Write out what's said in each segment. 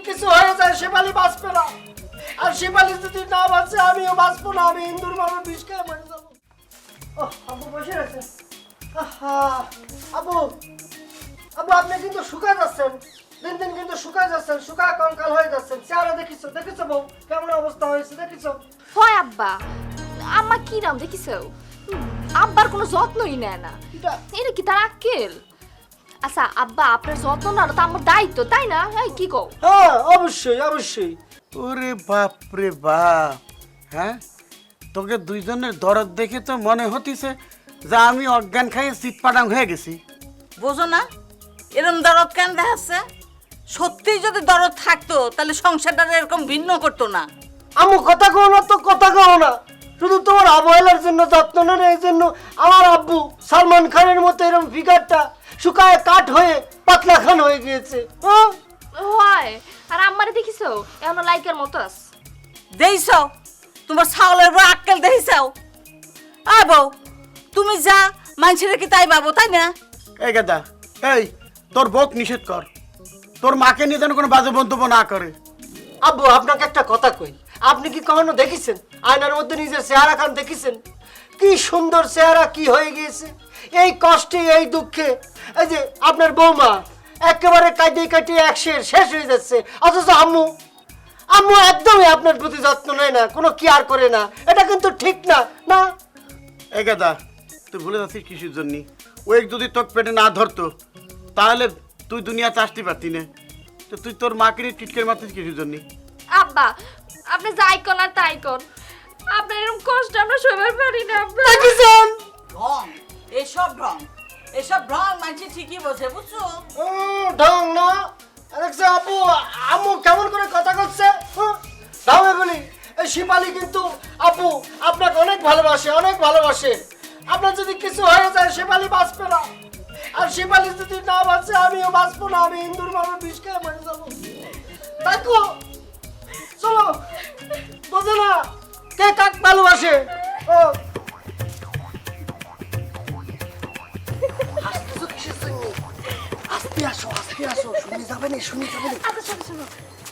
কিছু হয়ে যায় শেফালি বাঁচবে না, আর শেফালি যদি না বাঁচে আমিও বাঁচবো না, আমি ইন্দুর মামা বিষ খেয়ে মরে যাবো। আব্বু বসে আছে। আব্বু আব্বু আপনি কিন্তু শুকায় যাচ্ছেন, দিন দিন কিন্তু শুকায় যাচ্ছেন, শুকায় কঙ্কাল হয়ে যাচ্ছেন। চেহারা দেখিছো দেখিছো বউ কেমন অবস্থা হয়েছে দেখিছো? হয় আব্বা, আম্মা কি নাম দেখিছো? আব্বার কোনো যত্নই নেয় না। এটা কি তার আক্কেল? আচ্ছা আব্বা, আপনার যত্ন নেওয়াটা তো আমার দায়িত্ব, তাই না? এই কি কও? হ্যাঁ অবশ্যই অবশ্যই। ওরে বাপ রে বাপ, হ্যাঁ তোকে দুইজনের দরদ দেখে তো মনে হতিছে যে আমি অজ্ঞান খাইয়ে চিৎপাটাং হয়ে গেছি। বোঝো না এরম দরদ কেন দেখাচ্ছে? সত্যি যদি দরদ থাকতো তাহলে সংসারটা এরকম ভিন্ন করতো না। আমু কথা কও না তো, কথা কও না, শুধু তোমার অবহেলার জন্য, যত্ন নেন এই জন্য আমার আব্বু সালমান খানের মতো এরকম ফিগারটা শুকায় কাঠ হয়ে পাতলা খান হয়ে গিয়েছে। হ্যাঁ হয়, আর আম্মারে দেখিছো এখন লাইকের মতো আস। দেইছ তোমার ছাগলের উপর আক্কেল দেখিছাও? আয় বউ, তুমি যা মানুষের কি তাই পাবো, তাই না? এই গাদা, এই তোর বউক নিষেধ কর, তোর মাকে নিয়ে যেন কোনো বাজে মন্তব্য না করে। আব্বু আপনাকে একটা কথা কই, আপনি কি কখনো দেখেছেন আয়নার মধ্যে নিজের চেহারা খান দেখেছেন? কি সুন্দর চেহারা কি হয়ে গিয়েছে এই কষ্টে এই দুঃখে। এই যে আপনার বৌমা একেবারে কাটিয়ে কাটিয়ে একশের শেষ হয়ে যাচ্ছে, অথচ আম্মু আম্মু একদমই আপনার প্রতি যত্ন নেয় না, কোনো কেয়ার করে না। এটা কিন্তু ঠিক না। না এই গাদা, তুই ভুলে যাচ্ছিস কিসের জন্য? ও যদি তোর পেটে না ধরতো তাহলে তুই দুনিয়া চাষতে পারতি না। তো তুই তোর মাকে নিয়ে টিটকের মারতিস কিসের জন্য? আব্বা আপনি যাই কোন আর তাই কোন, আপনার এরকম কষ্ট আমরা সবার পারি না আব্বা। দেখেছেন? ঢং, এসব ঢং, এসব ঢং মানুষ ঠিকই বোঝে, বুঝছো? ঢং না দেখছো আপু, আম্মু কেমন করে কথা করছে। ঢঙে বলি এই শিপালি কিন্তু আপু আপনাকে অনেক ভালোবাসে, অনেক ভালোবাসে। আপনার যদি কিছু হয়ে যায় শিপালি বাঁচবে না, আর শিপালি যদি না বাঁচে আমিও বাঁচবো না, আমি ইন্দুর মামা বিষ খেয়ে মরে যাবো। দেখো চলো, বোঝো না কে কাক ভালোবাসে। ও হাসতেছো কিসের জন্য? আস্তে আসো, আস্তে আসো, শুনে যাবে না, শুনে যাবে না। আচ্ছা শোনো শোনো,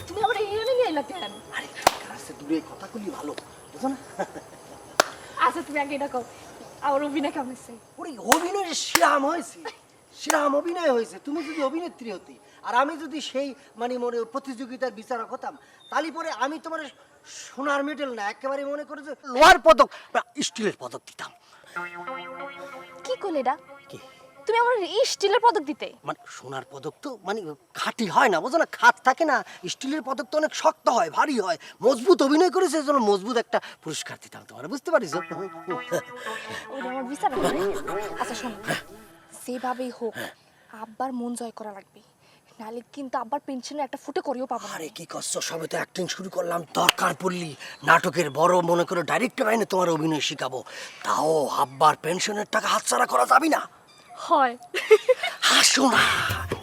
তুমি আমার এখানে নিয়ে এলা কেন? আরে কাছে দূরে কথা বলি ভালো, বুঝো না? আচ্ছা তুমি আগে এটা কও, আমার অভিনয় কেমন হয়েছে? ওরে অভিনয় শ্রাম হয়েছে, শ্রাম অভিনয় হয়েছে। তুমি যদি অভিনেত্রী হতে আর আমি যদি সেই মানে মনে প্রতিযোগিতার বিচারক হতাম, তাহলে পরে আমি তোমার সোনার মেডেল না, একেবারে মনে করে যে লোহার পদক বা স্টিলের পদক দিতাম। কি করলে এটা? কি তুমি আমার স্টিলের পদক দিতে? মানে সোনার পদক তো মানে খাঁটি হয় না, বুঝো না, খাত থাকে না। স্টিলের পদক তো অনেক শক্ত হয়, ভারী হয়, মজবুত অভিনয় করেছে, এজন্য মজবুত একটা পুরস্কার দিতাম তোমার, বুঝতে পারিস? ওটা আমার বিচার হবে। আচ্ছা শোনো, যেভাবেই হোক আব্বার মন জয় করা লাগবে, নাহলে কিন্তু আব্বার পেনশনের একটা ফুটে করেও পাবো না। আরে কি করছো, সবে তো অ্যাক্টিং শুরু করলাম, দরকার পড়লি নাটকের বড় মনে করে ডাইরেক্টর আইনে তোমার অভিনয় শিখাবো, তাও আব্বার পেনশনের টাকা হাতছাড়া করা যাবে না। হয় হাসো না,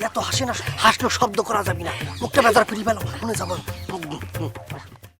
এত হাসে না, হাসলেও শব্দ করা যাবে না, মুখটা বেজার ফিরি পেলো, মনে যাবো।